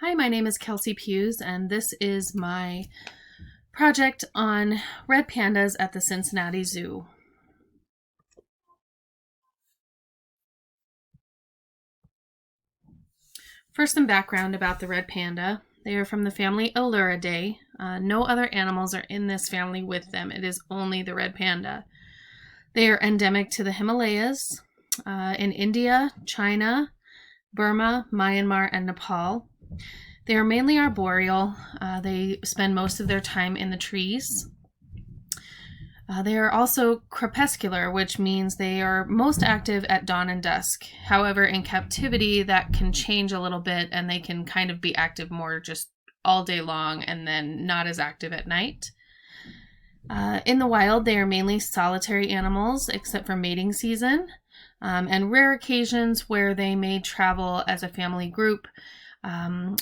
Hi, my name is Kelsey Hughes, and this is my project on red pandas at the Cincinnati Zoo. First, some background about the red panda. They are from the family Aluridae. No other animals are in this family with them. It is only the red panda. They are endemic to the Himalayas in India, China, Burma, Myanmar, and Nepal. They are mainly arboreal. They spend most of their time in the trees. They are also crepuscular, which means they are most active at dawn and dusk. However, in captivity, that can change a little bit and they can kind of be active more just all day long and then not as active at night. In the wild, they are mainly solitary animals except for mating season, and rare occasions where they may travel as a family group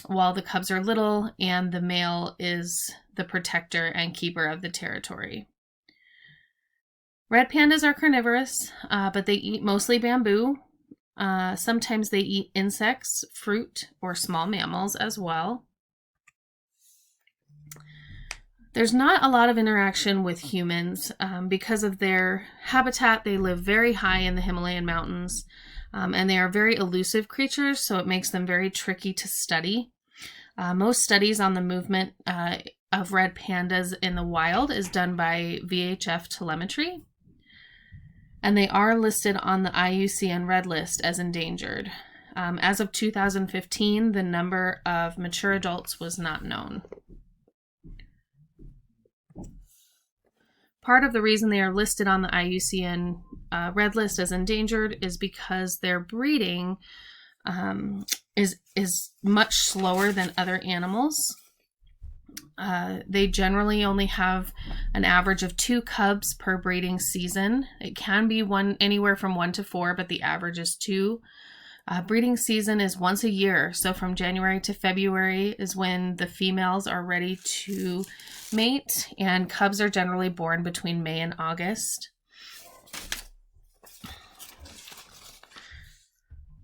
while the cubs are little and the male is the protector and keeper of the territory. Red pandas are carnivorous, but they eat mostly bamboo. Sometimes they eat insects, fruit, or small mammals as well. There's not a lot of interaction with humans. Because of their habitat, they live very high in the Himalayan mountains, and they are very elusive creatures, so it makes them very tricky to study. Most studies on the movement of red pandas in the wild is done by VHF telemetry, and they are listed on the IUCN Red List as endangered. As of 2015, the number of mature adults was not known. Part of the reason they are listed on the IUCN Red List as endangered is because their breeding is much slower than other animals. They generally only have an average of 2 cubs per breeding season. It can be anywhere from 1 to 4, but the average is 2. Breeding season is once a year, so from January to February is when the females are ready to mate, and cubs are generally born between May and August.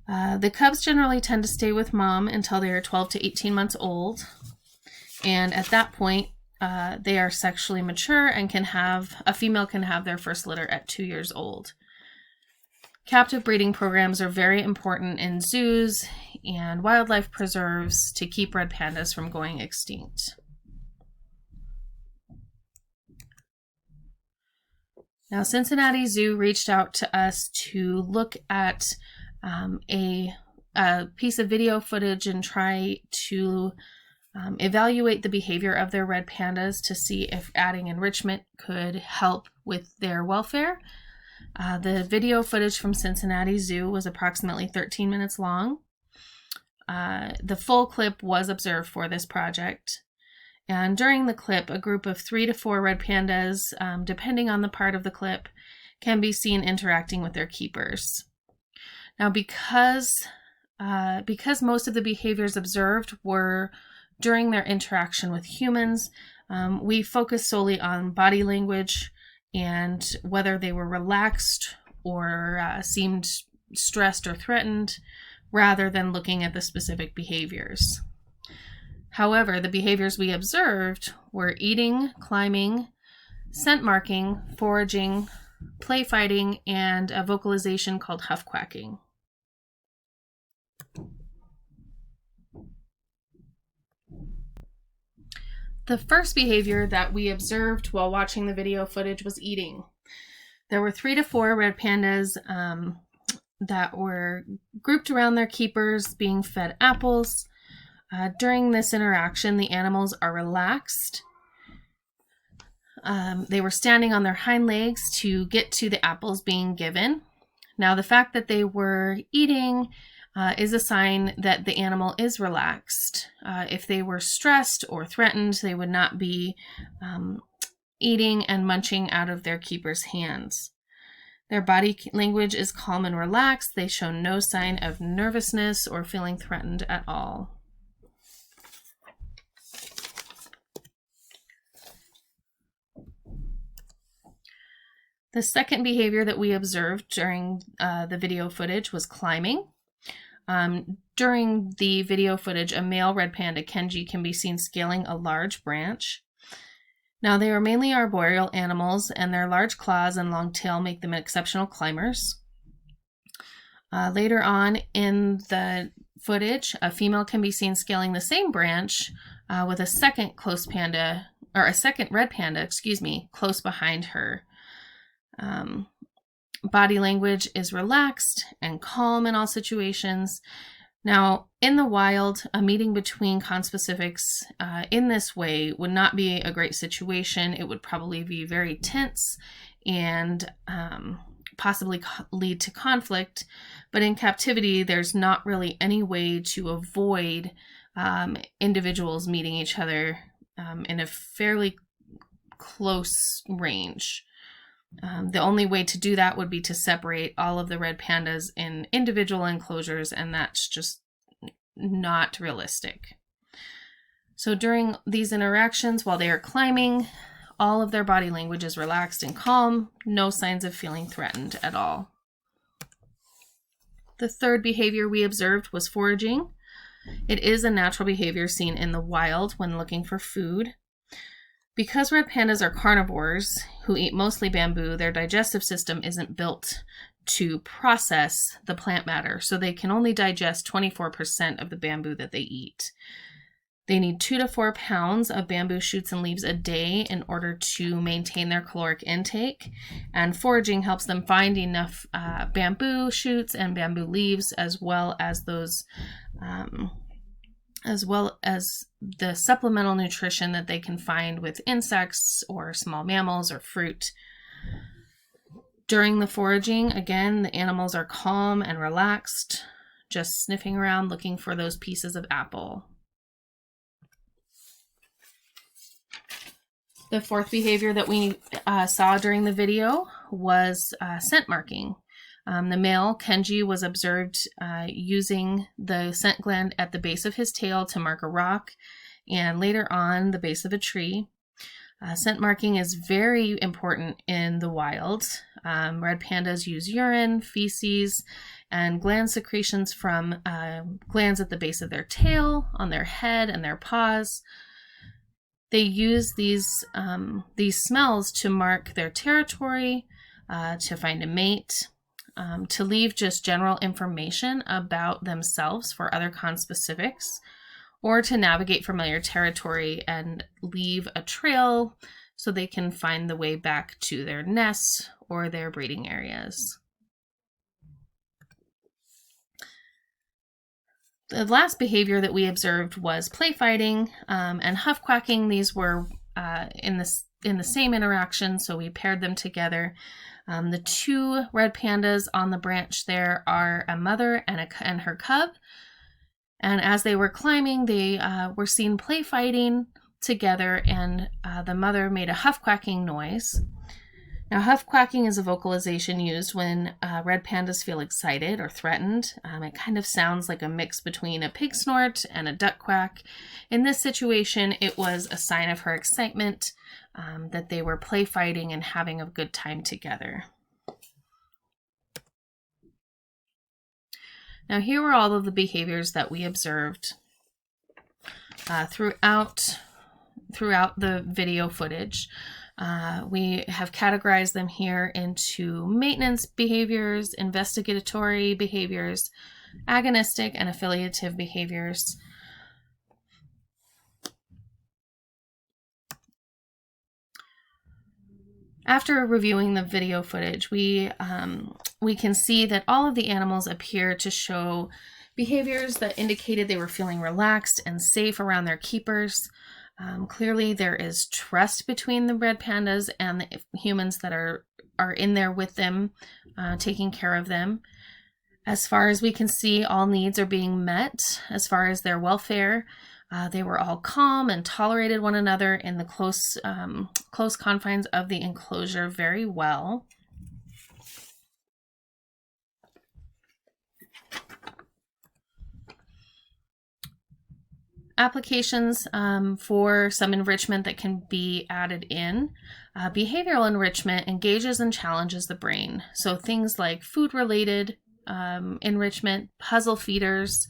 The cubs generally tend to stay with mom until they are 12 to 18 months old. And at that point, they are sexually mature and a female can have their first litter at 2 years old. Captive breeding programs are very important in zoos and wildlife preserves to keep red pandas from going extinct. Now, Cincinnati Zoo reached out to us to look at a piece of video footage and try to evaluate the behavior of their red pandas to see if adding enrichment could help with their welfare. The video footage from Cincinnati Zoo was approximately 13 minutes long. The full clip was observed for this project. And during the clip, a group of 3 to 4 red pandas, depending on the part of the clip, can be seen interacting with their keepers. Now, because most of the behaviors observed were during their interaction with humans, we focused solely on body language and whether they were relaxed or seemed stressed or threatened, rather than looking at the specific behaviors. However, the behaviors we observed were eating, climbing, scent marking, foraging, play fighting, and a vocalization called huff quacking. The first behavior that we observed while watching the video footage was eating. There were 3 to 4 red pandas that were grouped around their keepers being fed apples. During this interaction, the animals are relaxed. They were standing on their hind legs to get to the apples being given. Now, the fact that they were eating is a sign that the animal is relaxed. If they were stressed or threatened, they would not be eating and munching out of their keeper's hands. Their body language is calm and relaxed. They show no sign of nervousness or feeling threatened at all. The second behavior that we observed during the video footage was climbing. during the video footage, a male red panda, Kenji, can be seen scaling a large branch. Now, they are mainly arboreal animals, and their large claws and long tail make them exceptional climbers. Later on in the footage, a female can be seen scaling the same branch with a second red panda, close behind her. Body language is relaxed and calm in all situations. Now, in the wild, a meeting between conspecifics in this way would not be a great situation. It would probably be very tense and possibly lead to conflict. But in captivity, there's not really any way to avoid individuals meeting each other in a fairly close range. The only way to do that would be to separate all of the red pandas in individual enclosures, and that's just not realistic. So during these interactions, while they are climbing, all of their body language is relaxed and calm, no signs of feeling threatened at all. The third behavior we observed was foraging. It is a natural behavior seen in the wild when looking for food. Because red pandas are carnivores who eat mostly bamboo, their digestive system isn't built to process the plant matter, so they can only digest 24% of the bamboo that they eat. They need 2 to 4 pounds of bamboo shoots and leaves a day in order to maintain their caloric intake, and foraging helps them find enough bamboo shoots and bamboo leaves, as well as the supplemental nutrition that they can find with insects or small mammals or fruit. During the foraging, again, the animals are calm and relaxed, just sniffing around looking for those pieces of apple. The fourth behavior that we saw during the video was scent marking. The male, Kenji, was observed using the scent gland at the base of his tail to mark a rock, and later on the base of a tree. Scent marking is very important in the wild. Red pandas use urine, feces, and gland secretions from glands at the base of their tail, on their head, and their paws. They use these smells to mark their territory, to find a mate, to leave just general information about themselves for other conspecifics, or to navigate familiar territory and leave a trail so they can find the way back to their nests or their breeding areas. The last behavior that we observed was play fighting and huff quacking. These were in the same interaction, so we paired them together. The 2 red pandas on the branch there are a mother and her cub. And as they were climbing, they were seen play fighting together, and the mother made a huff quacking noise. Now, huff quacking is a vocalization used when red pandas feel excited or threatened. It kind of sounds like a mix between a pig snort and a duck quack. In this situation, it was a sign of her excitement that they were play fighting and having a good time together. Now, here were all of the behaviors that we observed throughout the video footage. We have categorized them here into maintenance behaviors, investigatory behaviors, agonistic and affiliative behaviors. After reviewing the video footage, we can see that all of the animals appear to show behaviors that indicated they were feeling relaxed and safe around their keepers. Clearly, there is trust between the red pandas and the humans that are in there with them, taking care of them. As far as we can see, all needs are being met as far as their welfare. They were all calm and tolerated one another in the close confines of the enclosure very well. Applications for some enrichment that can be added in. Behavioral enrichment engages and challenges the brain. So things like food-related enrichment, puzzle feeders,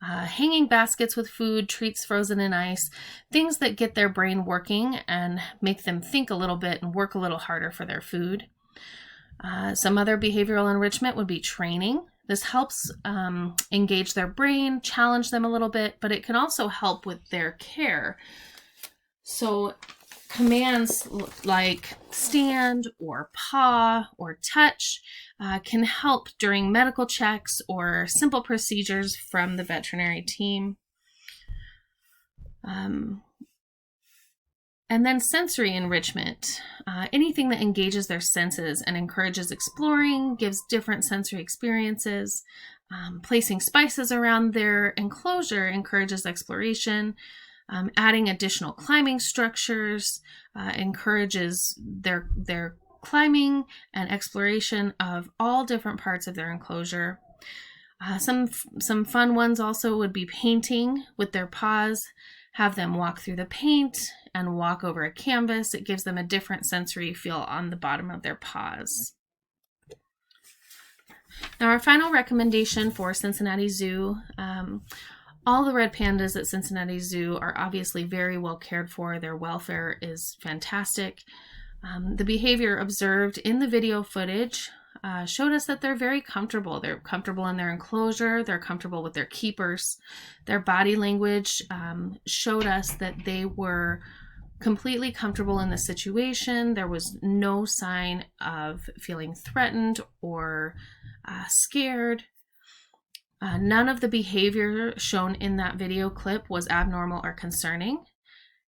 hanging baskets with food, treats frozen in ice, things that get their brain working and make them think a little bit and work a little harder for their food. Some other behavioral enrichment would be training. This helps engage their brain, challenge them a little bit, but it can also help with their care. So commands like stand or paw or touch can help during medical checks or simple procedures from the veterinary team. And then sensory enrichment, anything that engages their senses and encourages exploring, gives different sensory experiences. Placing spices around their enclosure encourages exploration. Adding additional climbing structures encourages their climbing and exploration of all different parts of their enclosure. Some fun ones also would be painting with their paws. Have them walk through the paint and walk over a canvas. It gives them a different sensory feel on the bottom of their paws. Now, our final recommendation for Cincinnati Zoo. All the red pandas at Cincinnati Zoo are obviously very well cared for. Their welfare is fantastic. The behavior observed in the video footage showed us that they're very comfortable. They're comfortable in their enclosure. They're comfortable with their keepers. Their body language showed us that they were completely comfortable in the situation. There was no sign of feeling threatened or scared. None of the behavior shown in that video clip was abnormal or concerning.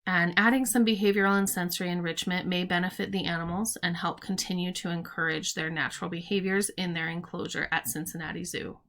And adding some behavioral and sensory enrichment may benefit the animals and help continue to encourage their natural behaviors in their enclosure at Cincinnati Zoo.